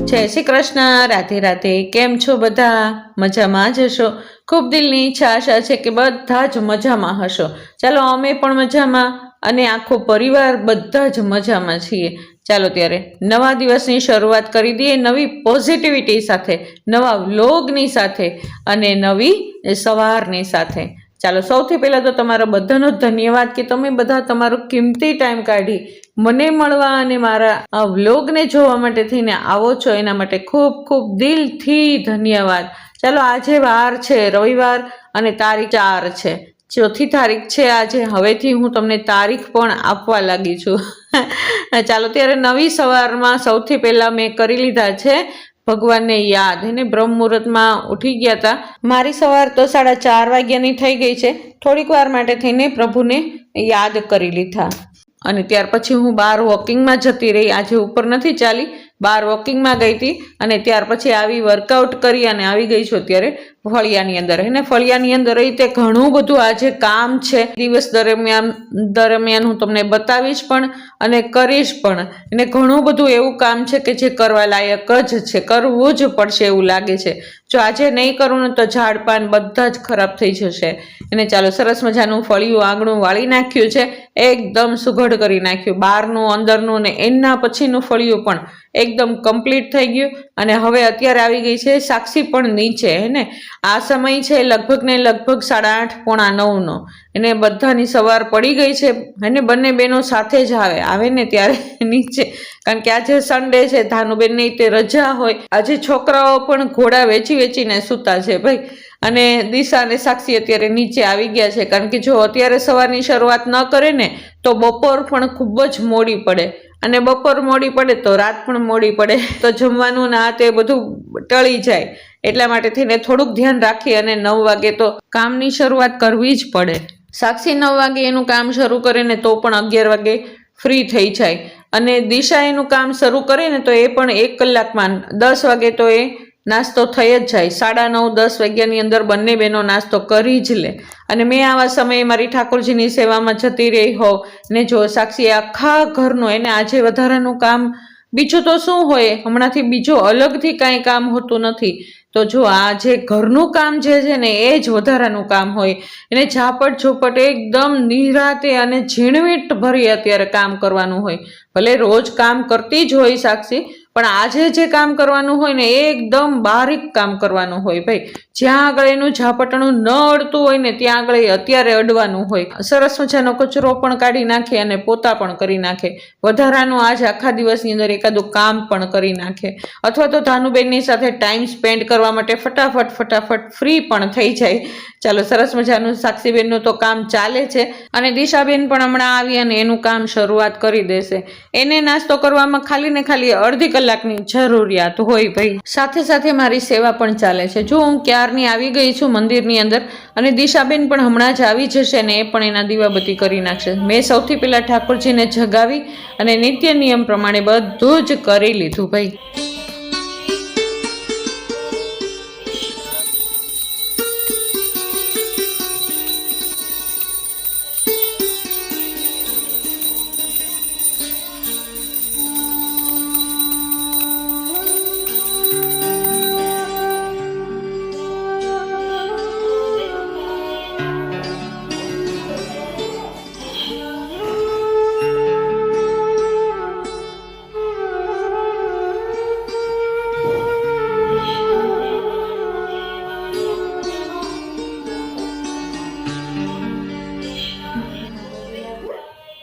જય શ્રી કૃષ્ણ, રાધે રાધે। કેમ છો બધા? મજામાં જ હશો। ખૂબ દિલની ઈચ્છા આશા છે કે બધા જ મજામાં હશો। ચાલો અમે પણ મજામાં અને આખો પરિવાર બધા જ મજામાં છીએ। ચાલો ત્યારે નવા દિવસની શરૂઆત કરી દઈએ નવી પોઝિટિવિટી સાથે, નવા વ્લોગની સાથે અને નવી સવારની સાથે। ચાલો સૌથી પહેલાં તો તમારો બધાનો ધન્યવાદ કે તમે બધા તમારો કિંમતી ટાઈમ કાઢી મને મળવા અને મારા આ વ્લોગને જોવા માટે થઈને આવો છો, એના માટે ખૂબ ખૂબ દિલથી ધન્યવાદ। ચાલો આજે વાર છે રવિવાર અને તારીખ 4 છે, 4મી તારીખ છે આજે। હવેથી હું તમને તારીખ પણ આપવા લાગી છું। ચાલો ત્યારે નવી સવારમાં સૌથી પહેલાં મેં કરી લીધા છે ભગવાનને યાદ। એને બ્રહ્મ મુહૂર્તમાં ઉઠી ગયા હતા। મારી સવાર તો 4:30 વાગ્યાની થઈ ગઈ છે। થોડીક વાર માટે થઈને પ્રભુને યાદ કરી લીધા અને ત્યાર પછી હું બહાર વોકિંગમાં જતી રહી। આજે ઉપર નથી ચાલી, બહાર વોકિંગમાં ગઈ હતી અને ત્યાર પછી આવી વર્કઆઉટ કરી અને આવી ગઈ છું અત્યારે ફળિયાની અંદર। એને ફળિયાની અંદર રહી તે ઘણું બધું આજે કામ છે, દિવસ દરમિયાન હું તમને બતાવીશ પણ અને કરીશ પણ। એને ઘણું બધું એવું કામ છે કે જે કરવા લાયક જ છે, કરવું જ પડશે એવું લાગે છે। જો આજે નહીં કરું ને તો ઝાડ પાન બધા જ ખરાબ થઈ જશે। એને ચાલો સરસ મજાનું ફળિયું આંગણું વાળી નાખ્યું છે, એકદમ સુઘડ કરી નાખ્યું, બહારનું અંદરનું ને એના પછીનું ફળિયું પણ એકદમ કમ્પ્લીટ થઈ ગયું। અને હવે અત્યારે આવી ગઈ છે સાક્ષી પણ નીચે। એને આ સમય છે લગભગ 8:30 પોણા 9નો। એને બધાની સવાર પડી ગઈ છે। એને બંને બહેનો સાથે જ આવે ને ત્યારે નીચે, કારણ કે આજે સન્ડે છે, ધાનુબેનની તે રજા હોય। આજે છોકરાઓ પણ ઘોડા વેચીને સૂતા છે ભાઈ। અને દિશા અને સાક્ષી અત્યારે નીચે આવી ગયા છે, કારણ કે જો અત્યારે સવારની શરૂઆત ન કરે ને તો બપોર પણ ખૂબ જ મોડી પડે અને બપોર મોડી પડે તો રાત પણ મોડી પડે, તો જમવાનું ના તે બધું ટળી જાય। એટલા માટે થઈને થોડુંક ધ્યાન રાખી અને 9 વાગે તો કામની શરૂઆત કરવી જ પડે। સાક્ષી 9 વાગે એનું કામ શરૂ કરે ને તો પણ 11 વાગે ફ્રી થઈ જાય અને દિશા એનું કામ શરૂ કરે ને તો એ પણ 1 કલાકમાં 10 વાગે તો એ નાસ્તો થઈ જ જાય। 9:30-10 વાગ્યાની અંદર બંને બહેનો નાસ્તો કરી જ લે અને મેં આવા સમયે મારી ઠાકોરજીની સેવામાં જતી રહી હોઉં ને જો સાક્ષી આખા ઘરનું, એને આજે વધારાનું કામ બીજું તો શું હોય, હમણાંથી બીજું અલગથી કાંઈ કામ હોતું નથી। તો જો આ જે ઘરનું કામ જે છે ને એ જ વધારાનું કામ હોય। એને ઝાપટ એકદમ નિરાતે અને ઝીણવીટ ભરી અત્યારે કામ કરવાનું હોય। ભલે રોજ કામ કરતી જ હોય સાક્ષી, પણ આજે જે કામ કરવાનું હોય ને એ એકદમ બારીક કામ કરવાનું હોય ભાઈ। જ્યાં આગળ એનું ઝાપટણું ન અડતું હોય ને ત્યાં આગળ અત્યારે અડવાનું હોય। સરસ મજાનો કચરો પણ કાઢી નાખે અને પોતા પણ કરી નાખે, વધારાનું આજે આખા દિવસની અંદર એકાદું કામ પણ કરી નાખે, અથવા તો ધાનુબેનની સાથે ટાઈમ સ્પેન્ડ કરવા માટે ફટાફટ ફ્રી પણ થઈ જાય। ચાલો સરસ મજાનું સાક્ષીબેનનું તો કામ ચાલે છે અને દિશાબેન પણ હમણાં આવી અને એનું કામ શરૂઆત કરી દેશે। એને નાસ્તો કરવામાં ખાલી ને ખાલી અડધી કલાકની જરૂરિયાત હોય ભાઈ। સાથે સાથે મારી સેવા પણ ચાલે છે। જો હું ક્યારની આવી ગઈ છું મંદિરની અંદર અને દિશાબેન પણ હમણાં જ આવી જશે ને એ પણ એના દીવાબત્તી કરી નાખશે। મેં સૌથી પહેલાં ઠાકોરજીને જગાવી અને નિત્ય નિયમ પ્રમાણે બધું જ કરી લીધું ભાઈ।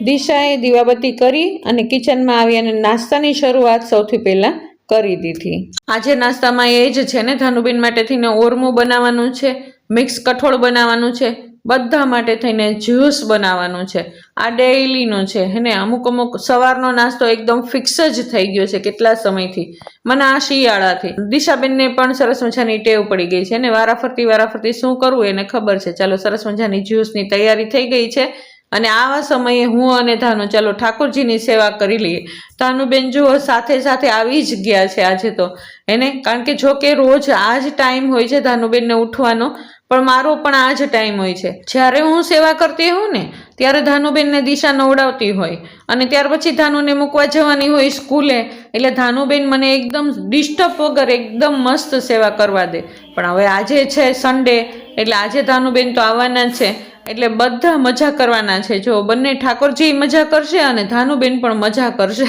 દિશાએ દીવાબત્તી કરી અને કિચનમાં આવી અને નાસ્તાની શરૂઆત સૌથી પહેલાં કરી દીધી। આજે નાસ્તામાં એ જ છે ને ધાનુબેન માટે થઈને ઓરમું બનાવવાનું છે, મિક્સ કઠોળ બનાવવાનું છે, બધા માટે થઈને જ્યુસ બનાવવાનું છે। આ ડેઈલીનું છે ને। અમુક સવારનો નાસ્તો એકદમ ફિક્સ જ થઈ ગયો છે કેટલા સમયથી, મને આ શિયાળાથી। દિશાબેનને પણ સરસ મજાની ટેવ પડી ગઈ છે ને વારાફરતી શું કરવું એને ખબર છે। ચાલો સરસ મજાની જ્યુસની તૈયારી થઈ ગઈ છે અને આવા સમયે હું અને ધાનુ ચાલો ઠાકોરજીની સેવા કરી લઈએ। ધાનુબેન જુઓ સાથે આવી જ ગયા છે આજે તો એને, કારણ કે જો કે રોજ આ જ ટાઈમ હોય છે ધાનુબેનને ઉઠવાનો, પણ મારો પણ આ જ ટાઈમ હોય છે. જ્યારે હું સેવા કરતી હોઉં ને ત્યારે ધાનુબેનને દિશા નવડાવતી હોય અને ત્યાર પછી ધાનુને મૂકવા જવાની હોય સ્કૂલે, એટલે ધાનુબેન મને એકદમ ડિસ્ટર્બ વગર એકદમ મસ્ત સેવા કરવા દે. પણ હવે આજે છે સન્ડે, એટલે આજે ધાનુબેન તો આવવાના જ છે, એટલે બધા મજા કરવાના છે. જો બંને ઠાકોરજી મજા કરશે અને ધાનુબેન પણ મજા કરશે.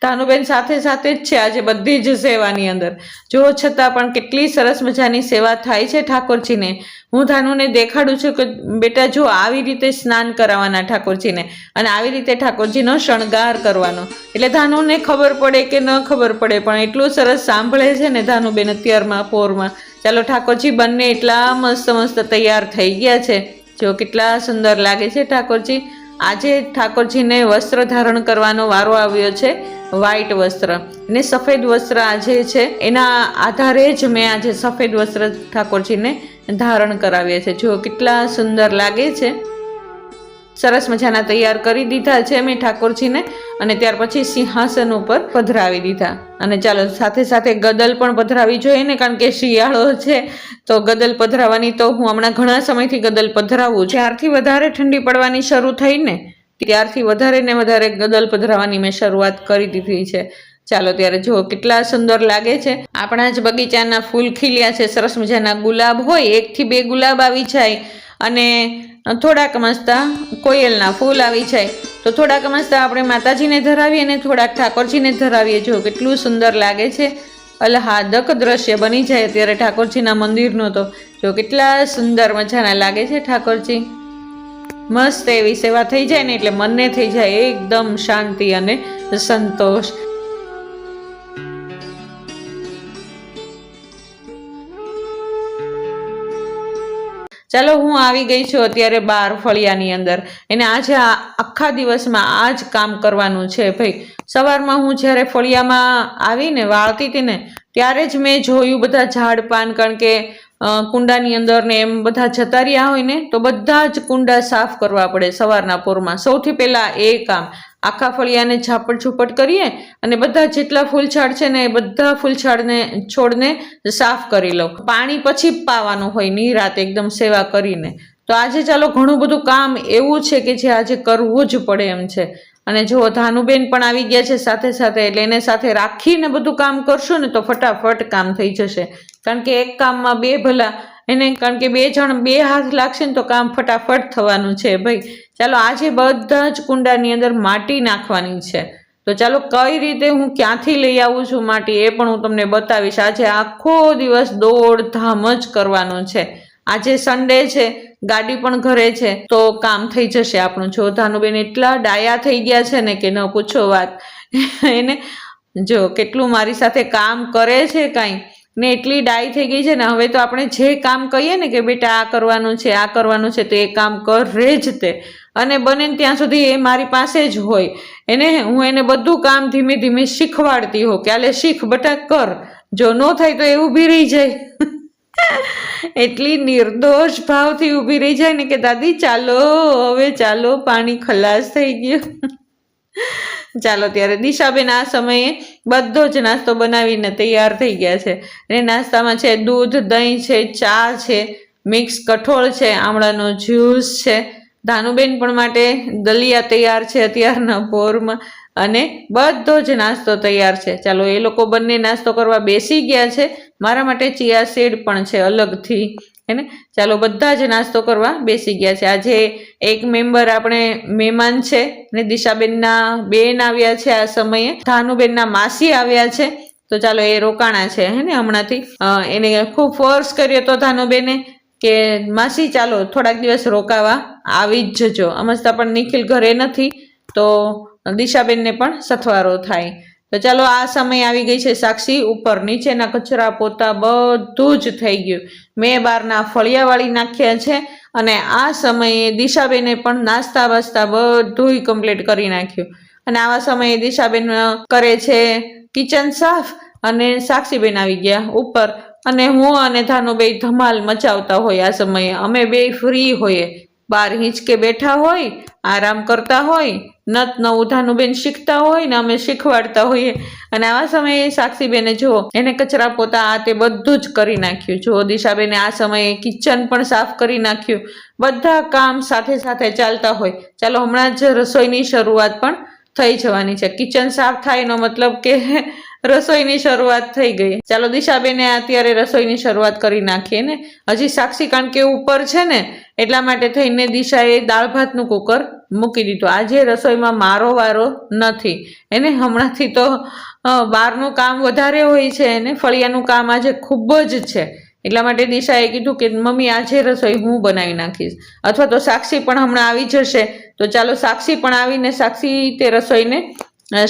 ધાનુબેન સાથે સાથે જ છે આજે બધી જ સેવાની અંદર. જો છતાં પણ કેટલી સરસ મજાની સેવા થાય છે ઠાકોરજીને. હું ધાનુને દેખાડું છું કે બેટા જો આવી રીતે સ્નાન કરાવવાના ઠાકોરજીને અને આવી રીતે ઠાકોરજીનો શણગાર કરવાનો. એટલે ધાનુને ખબર પડે કે ન ખબર પડે પણ એટલું સરસ સાંભળે છે ને ધાનુબેન અત્યારમાં પોરમાં. ચાલો ઠાકોરજી બંને એટલા મસ્ત મસ્ત તૈયાર થઈ ગયા છે. જો કેટલા સુંદર લાગે છે ઠાકોરજી. આજે ઠાકોરજીને વસ્ત્ર ધારણ કરવાનો વારો આવ્યો છે, વ્હાઈટ વસ્ત્ર અને સફેદ વસ્ત્ર આજે છે. એના આધારે જ મેં આજે સફેદ વસ્ત્ર ઠાકોરજીને ધારણ કરાવ્યા છે. જો કેટલા સુંદર લાગે છે. સરસ મજાના તૈયાર કરી દીધા છે મેં ઠાકોરજીને અને ત્યાર પછી સિંહાસન ઉપર પધરાવી દીધા. અને ચાલો સાથે સાથે ગદલ પણ પધરાવી જોઈએ ને, કારણ કે શિયાળો છે તો ગદલ પધરાવાની તો હું હમણાં ઘણા સમયથી ગદલ પધરાવું. જ્યારથી વધારે ઠંડી પડવાની શરૂ થઈ ને ત્યારથી વધારે ને વધારે ગદલ પધરાવાની મેં શરૂઆત કરી દીધી છે. ચાલો ત્યારે જુઓ કેટલા સુંદર લાગે છે. આપણા જ બગીચાના ફૂલ ખીલ્યા છે, સરસ મજાના ગુલાબ હોય, 1 થી 2 ગુલાબ આવી જાય અને થોડાક મસ્તા કોયલના ફૂલ આવી જાય. તો થોડાક મસ્તા આપણે માતાજીને ધરાવીએ અને થોડાક ઠાકોરજીને ધરાવીએ. જો કેટલું સુંદર લાગે છે. આહલાદક દ્રશ્ય બની જાય ત્યારે ઠાકોરજીના મંદિરનો. તો જો કેટલા સુંદર મજાના લાગે છે ઠાકોરજી. મસ્ત એવી સેવા થઈ જાય ને એટલે મનને થઈ જાય એકદમ શાંતિ અને સંતોષ. ચાલો હું આવી ગઈ છું અત્યારે બહાર ફળિયાની અંદર. એને આજે આખા દિવસમાં આ જ કામ કરવાનું છે ભાઈ. સવારમાં હું જ્યારે ફળિયામાં આવીને વાળતી હતી ને ત્યારે જ મેં જોયું બધા ઝાડ પાન, કારણ કે કુંડાની અંદર ને એમ બધા જતા રહ્યા હોય ને તો બધા જ કુંડા સાફ કરવા પડે સવારના પોરમાં. સૌથી પહેલાં એ કામ. આખા ફળિયાને ઝાપટ ઝૂપટ કરીએ અને બધા જેટલા ફૂલછાડ છે ને એ બધા છોડને સાફ કરી લઉં. પાણી પછી પાવાનું હોય નિરાત એકદમ સેવા કરીને. તો આજે ચાલો ઘણું બધું કામ એવું છે કે જે આજે કરવું જ પડે એમ છે. અને જો ધાનુબેન પણ આવી ગયા છે સાથે સાથે, એટલે એને સાથે રાખીને બધું કામ કરશું ને તો ફટાફટ કામ થઈ જશે. કારણ કે એક કામમાં બે ભલા એને, કારણ કે 2 જણ 2 હાથ લાગશે ને તો કામ ફટાફટ થવાનું છે ભાઈ. ચાલો આજે બધા જ કુંડાની અંદર માટી નાખવાની છે. તો ચાલો કઈ રીતે હું ક્યાંથી લઈ આવું છું માટી એ પણ હું તમને બતાવીશ. આજે આખો દિવસ દોડધામ જ કરવાનું છે. આજે સન્ડે છે, ગાડી પણ ઘરે છે તો કામ થઈ જશે આપણું. જો ધાનુબેન એટલા ડાયા થઈ ગયા છે ને કે ન પૂછો વાત. એને જો કેટલું મારી સાથે કામ કરે છે કાંઈ ને એટલી ડાઈ થઈ ગઈ છે ને. હવે તો આપણે જે કામ કહીએ ને કે બેટા આ કરવાનું છે આ કરવાનું છે તો એ કામ કરે જ તે. અને બને ત્યાં સુધી એ મારી પાસે જ હોય. હું એને બધું કામ ધીમે ધીમે શીખવાડતી હોઉં કે આલે શીખ બટા કર. જો ન થાય તો એ ઊભી રહી જાય. એટલી નિર્દોષ ભાવથી ઊભી રહી જાય ને કે દાદી ચાલો હવે ચાલો પાણી ખલાસ થઈ ગયું. ચાલો ત્યારે દિશાબેન આ સમયે બધો જ નાસ્તો બનાવીને તૈયાર થઈ ગયા છે. અને નાસ્તામાં છે દૂધ, દહીં છે, ચા છે, મિક્સ કઠોળ છે, આમળાનો જ્યુસ છે. ધાનુબેન પણ માટે દલિયા તૈયાર છે અત્યારના પોરમાં અને બધો જ નાસ્તો તૈયાર છે. ચાલો એ લોકો બંને નાસ્તો કરવા બેસી ગયા છે. મારા માટે ચિયા સીડ પણ છે અલગથી એને. ચાલો બધા જ નાસ્તો કરવા બેસી ગયા છે. આજે એક મેમ્બર આપણે મહેમાન છે ને દિશાબેનના બેન આવ્યા છે આ સમયે. ધાનુબેનના માસી આવ્યા છે તો ચાલો એ રોકાણા છે હે ને હમણાંથી. એને ખૂબ ફોર્સ કર્યો તો ધાનુબેને કે માસી ચાલો થોડાક દિવસ રોકાવા આવી જ જજો. અમસ્તા પણ નિખિલ ઘરે નથી તો દિશાબેનને પણ સથવારો થાય. તો ચાલો આ સમય આવી ગઈ છે સાક્ષી ઉપર. નીચેના કચરા પોતા બધું જ થઈ ગયું. મેં બહારના ફળિયા વાળી નાખ્યા છે અને આ સમયે દિશાબેને પણ નાસ્તા બાસ્તા બધું કમ્પ્લીટ કરી નાખ્યું. અને આવા સમયે દિશાબેન કરે છે કિચન સાફ અને સાક્ષીબેન આવી ગયા ઉપર. અને હું અને ધાનુબેન ધમાલ મચાવતા હોય આ સમયે. અમે બે ફ્રી હોઈએ, બહાર હિંચકે બેઠા હોય, આરામ કરતા હોય, નત નવું ધાનુબેન શીખતા હોય ને અમે શીખવાડતા હોઈએ, અને આવા સમયે સાક્ષીબેને જુઓ એને કચરા પોતા આ તે બધું જ કરી નાખ્યું. જુઓ દિશાબેને આ સમયે કિચન પણ સાફ કરી નાખ્યું. બધા કામ સાથે સાથે ચાલતા હોય. ચાલો હમણાં જ રસોઈની શરૂઆત પણ થઈ જવાની છે. કિચન સાફ થાય એનો મતલબ કે રસોઈની શરૂઆત થઈ ગઈ. ચાલો દિશાબેને અત્યારે રસોઈની શરૂઆત કરી નાખીએ ને. હજી સાક્ષી કારણ કે ઉપર છે ને એટલા માટે થઈને દિશાએ દાળ ભાતનું કુકર મૂકી દીધું. આજે રસોઈમાં મારો વારો નથી. એને હમણાંથી તો બહારનું કામ વધારે હોય છે, એને ફળિયાનું કામ આજે ખૂબ જ છે. એટલા માટે દિશાએ કીધું કે મમ્મી આજે રસોઈ હું બનાવી નાખીશ, અથવા તો સાક્ષી પણ હમણાં આવી જશે તો ચાલો સાક્ષી પણ આવીને સાક્ષી તે રસોઈને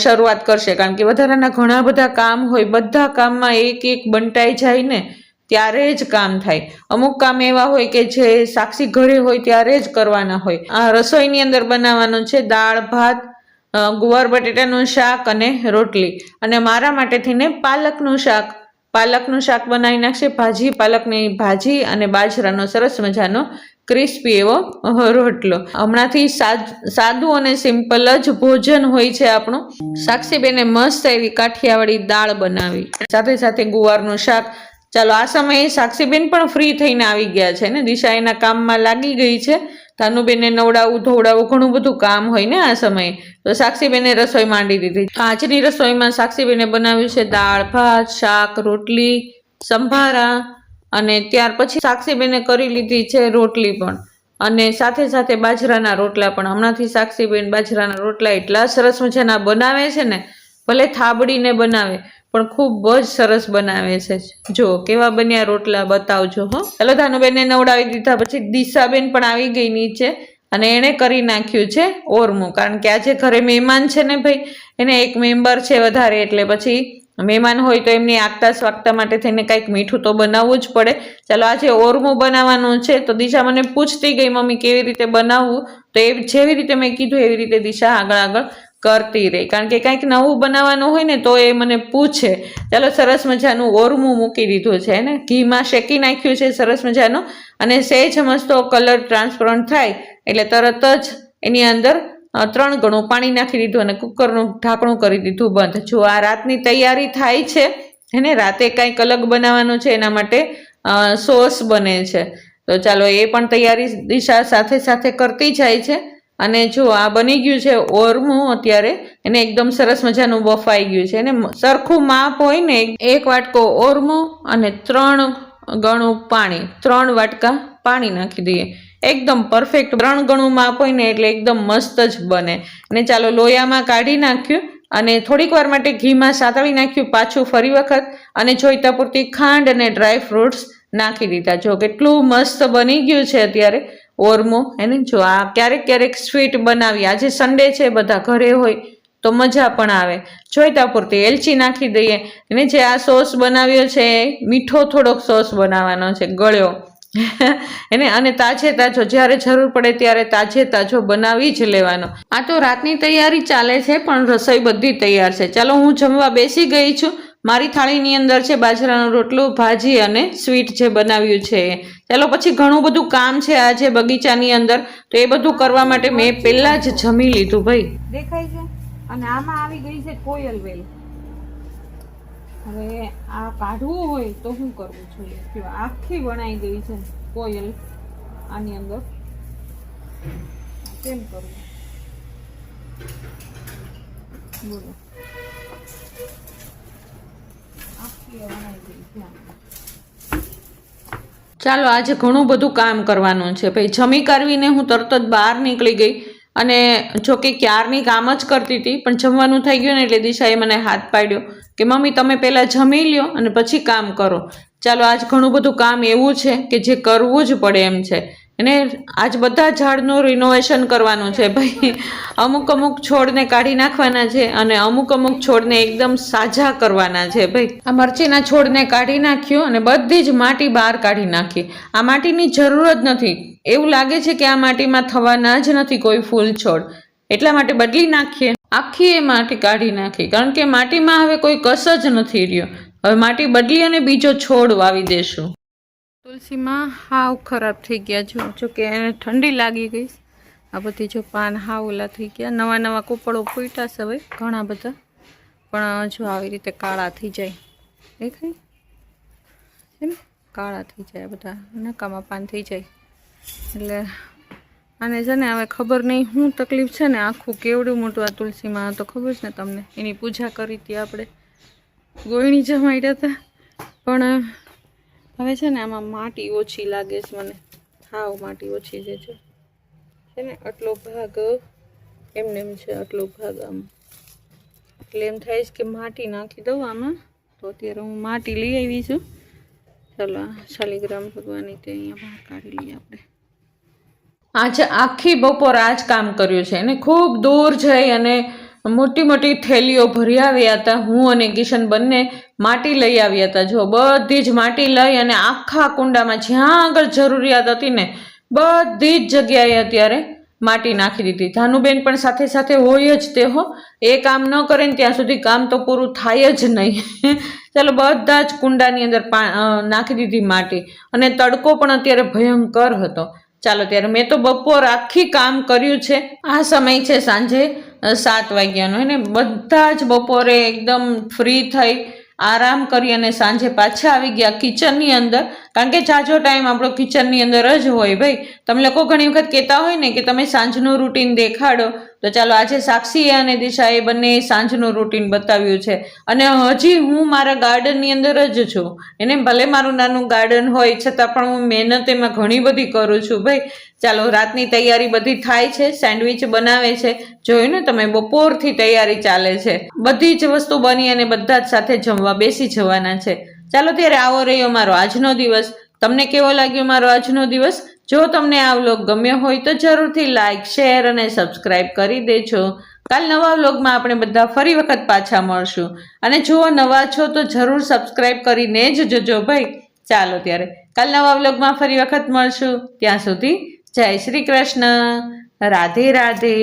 શરૂઆત કરશે. કારણ કે વધારાના ઘણા બધા કામ હોય, બધા કામમાં એક એક બંટાઈ જાય ને ત્યારે જ કામ થાય. અમુક કામ એવા હોય કે જે સાક્ષી ઘરે હોય ત્યારે જ કરવાના હોય. આ રસોઈની અંદર બનાવવાનું છે દાળ ભાત, ગુવાર બટેટાનું શાક અને રોટલી, અને મારા માટે થઈને પાલકનું શાક બનાવી નાખશે. પાલકની ભાજી અને બાજરાનો સરસ મજાનો ક્રિસ્પી એવો રોટલો. હમણાંથી સાદું અને સિમ્પલ જ ભોજન હોય છે આપણું. સાક્ષીબેને મસ્ત એવી કાઠિયાવાડી દાળ બનાવી, સાથે સાથે ગુવારનું શાક. ચાલો આ સમયે સાક્ષીબેન પણ ફ્રી થઈને આવી ગયા છે ને. દિશા એના કામમાં લાગી ગઈ છે. ધાનુબેનને નવડાવવું ધોવડાવવું ઘણું બધું કામ હોય ને આ સમયે, તો સાક્ષીબેને રસોઈ માંડી દીધી. આજની રસોઈમાં સાક્ષીબેને બનાવ્યું છે દાળ ભાત, શાક, રોટલી, સંભારા, અને ત્યાર પછી સાક્ષીબેને કરી લીધી છે રોટલી પણ, અને સાથે સાથે બાજરાના રોટલા પણ. હમણાંથી સાક્ષીબેન બાજરાના રોટલા એટલા સરસ મજાના બનાવે છે ને, ભલે થાબડીને બનાવે પણ ખૂબ જ સરસ બનાવે છે. જો કેવા બન્યા રોટલા બતાવજો હો. ચાલો ધાનુબેનને નવડાવી દીધા પછી દિશાબેન પણ આવી ગઈ નીચે, અને એણે કરી નાખ્યું છે ઓરમું. કારણ કે આજે ઘરે મહેમાન છે ને ભાઈ, એને એક મેમ્બર છે વધારે, એટલે પછી મહેમાન હોય તો એમની આગતા સ્વાગતા માટે થઈને કંઈક મીઠું તો બનાવવું જ પડે. ચાલો આજે ઓરમું બનાવવાનું છે. તો દિશા મને પૂછતી ગઈ મમ્મી કેવી રીતે બનાવવું, તો જેવી રીતે મેં કીધું એવી રીતે દિશા આગળ કરતી રહી. કારણ કે કંઈક નવું બનાવવાનું હોય ને તો એ મને પૂછે. ચાલો સરસ મજાનું ઓરમું મૂકી દીધું છે ને, ઘીમાં શેકી નાખ્યું છે સરસ મજાનું, અને સહેજ મસ્તો કલર ટ્રાન્સપરન્ટ થાય એટલે તરત જ એની અંદર 3 ગણું પાણી નાખી દીધું અને કુકરનું ઢાંકણું કરી દીધું બંધ. જો આ રાતની તૈયારી થાય છે એને, રાતે કંઈક અલગ બનાવવાનું છે એના માટે સોસ બને છે. તો ચાલો એ પણ તૈયારી દિશા સાથે સાથે કરતી જાય છે. અને જો આ બની ગયું છે ઓરમું. અત્યારે એને એકદમ સરસ મજાનું બફાઈ ગયું છે. એને સરખું માપ હોય ને, 1 વાટકો ઓરમું અને 3 ગણું પાણી, 3 વાટકા પાણી નાખી દઈએ. એકદમ પરફેક્ટ 3 ગણું માપ હોય ને એટલે એકદમ મસ્ત જ બને. અને ચાલો લોયામાં કાઢી નાખ્યું અને થોડીક વાર માટે ઘીમાં સાતળી નાખ્યું, પાછું ફરી વખત, અને જોઈતા પૂરતી ખાંડ અને ડ્રાય ફ્રૂટ્સ નાખી દીધા. જો કેટલું મસ્ત બની ગયું છે અત્યારે ઓરમું. એને જો આ ક્યારેક સ્વીટ બનાવી, આજે સન્ડે છે બધા ઘરે હોય તો મજા પણ આવે. જોઈતા પૂરતી એલચી નાખી દઈએ. એને જે આ સોસ બનાવ્યો છે મીઠો થોડોક સોસ બનાવવાનો છે ગળ્યો એને, અને તાજો જ્યારે જરૂર પડે ત્યારે તાજો બનાવી જ લેવાનો. આ તો રાતની તૈયારી ચાલે છે પણ રસોઈ બધી તૈયાર છે. ચાલો હું જમવા બેસી ગઈ છું. મારી થાળીની અંદર છે બાજરાનું રોટલું, ભાજી અને સ્વીટ જે બનાવ્યું છે. ચાલો પછી ઘણું બધું કામ છે આજે બગીચાની અંદર, તો એ બધું કરવા માટે મેં પહેલા જ જમી લીધું. ભાઈ દેખાય છે, અને આમાં આવી ગઈ છે કોયલ વેલ. હવે આ કાઢવું હોય તો શું કરવું જોઈએ? આખી વણાઈ ગઈ છે કોયલ આની અંદર. કેમ કરવું બોલો? ચાલો આજે ઘણું બધું કામ કરવાનું છે ભાઈ. જમી કરવીને હું તરત જ બહાર નીકળી ગઈ, અને જો કે ક્યારની કામ જ કરતી હતી પણ જમવાનું થઈ ગયું ને એટલે દિશાએ મને હાથ પાડ્યો કે મમ્મી તમે પહેલાં જમી લ્યો અને પછી કામ કરો. ચાલો આજ ઘણું બધું કામ એવું છે કે જે કરવું જ પડે એમ છે. અને આજ બધા ઝાડનું રિનોવેશન કરવાનું છે ભાઈ. અમુક છોડને કાઢી નાખવાના છે અને અમુક છોડને એકદમ સાજા કરવાના છે ભાઈ. આ મરચીના છોડને કાઢી નાખ્યો અને બધી જ માટી બહાર કાઢી નાખી. આ માટીની જરૂર જ નથી. એવું લાગે છે કે આ માટીમાં થવાના જ નથી કોઈ ફૂલ છોડ, એટલા માટે બદલી નાખીએ. આખી એ માટી કાઢી નાખી, કારણ કે માટીમાં હવે કોઈ કસ જ નથી રહ્યો. હવે માટી બદલી અને બીજો છોડ વાવી દેશું. તુલસીમાં હાવ ખરાબ થઈ ગયા જો કે એને ઠંડી લાગી ગઈ. આ બધી જો પાન હાવ ઓલા થઈ ગયા. નવા નવા કૂપળો ફૂટ્યા છે હવે ઘણા બધા, પણ જો આવી રીતે કાળા થઈ જાય, દેખાય છે ને, કાળા થઈ જાય બધા, નકામા પાન થઈ જાય. એટલે આને છે ને હવે ખબર નહીં શું તકલીફ છે ને, આખું કેવડું મોટું આ તુલસીમાં તો ખબર છે ને તમને. એની પૂજા કરી હતી આપણે, ગોળણી જમાડ્યા હતા, પણ હવે છે ને આમાં માટી ઓછી લાગે છે મને, હાવ માટી ઓછી છે ને. આટલો ભાગ એમને એમ છે, આટલો ભાગ આમ, એટલે એમ થાય છે કે માટી નાખી દઉં આમાં. તો અત્યારે હું માટી લઈ આવી છું. ચાલો શાલિગ્રામ ભગવાનની તે અહીંયા બહાર કાઢી લઈએ આપણે. આજે આખી બપોર આ જ કામ કર્યું છે એને. ખૂબ દૂર જઈ અને મોટી મોટી થેલીઓ ભરી આવ્યા હતા. હું અને કિશન બંને માટી લઈ આવ્યા હતા. જો બધી જ માટી લઈ અને આખા કુંડામાં જ્યાં આગળ જરૂરિયાત હતી ને બધી જ જગ્યાએ અત્યારે માટી નાખી દીધી. ધાનુબેન પણ સાથે સાથે હોય જ તે હો, એ કામ ન કરે ને ત્યાં સુધી કામ તો પૂરું થાય જ નહીં. ચાલો બધા જ કુંડાની અંદર નાખી દીધી માટી. અને તડકો પણ અત્યારે ભયંકર હતો. ચાલો ત્યારે મેં તો બપોર આખી કામ કર્યું છે. આ સમય છે સાંજે 7 વાગ્યાનો એને. બધા જ બપોરે એકદમ ફ્રી થઈ આરામ કરી અને સાંજે પાછા આવી ગયા કિચનની અંદર. કારણ કે જાજો ટાઈમ આપણો કિચનની અંદર જ હોય ભાઈ. તમે લોકો ઘણી વખત કહેતા હોય ને કે તમે સાંજનું રૂટીન દેખાડો, તો ચાલો આજે સાક્ષી અને દિશાએ બંને સાંજનું રૂટીન બતાવ્યું છે. અને હજી હું મારા ગાર્ડનની અંદર જ છું. એને ભલે મારું નાનું ગાર્ડન હોય છતાં પણ હું મહેનત એમાં ઘણી બધી કરું છું ભાઈ. ચાલો રાતની તૈયારી બધી થાય છે. સેન્ડવિચ બનાવે છે, જોયું ને તમે, બપોરથી તૈયારી ચાલે છે. બધી જ વસ્તુ બની અને બધા જ સાથે જમવા બેસી જવાના છે. ચાલો ત્યારે આવો રહ્યો મારો આજનો દિવસ. તમને કેવો લાગ્યો મારો આજનો દિવસ? જો તમને આ વ્લોગ ગમ્યો હોય તો જરૂરથી લાઈક, શેર અને સબસ્ક્રાઈબ કરી દેજો. કાલ નવા વ્લોગમાં આપણે બધા ફરી વખત પાછા મળશું. અને જો નવા છો તો જરૂર સબસ્ક્રાઈબ કરીને જ જજો ભાઈ. ચાલો ત્યારે કાલ નવા વ્લોગમાં ફરી વખત મળશું. ત્યાં સુધી જય શ્રી કૃષ્ણ, રાધે રાધે.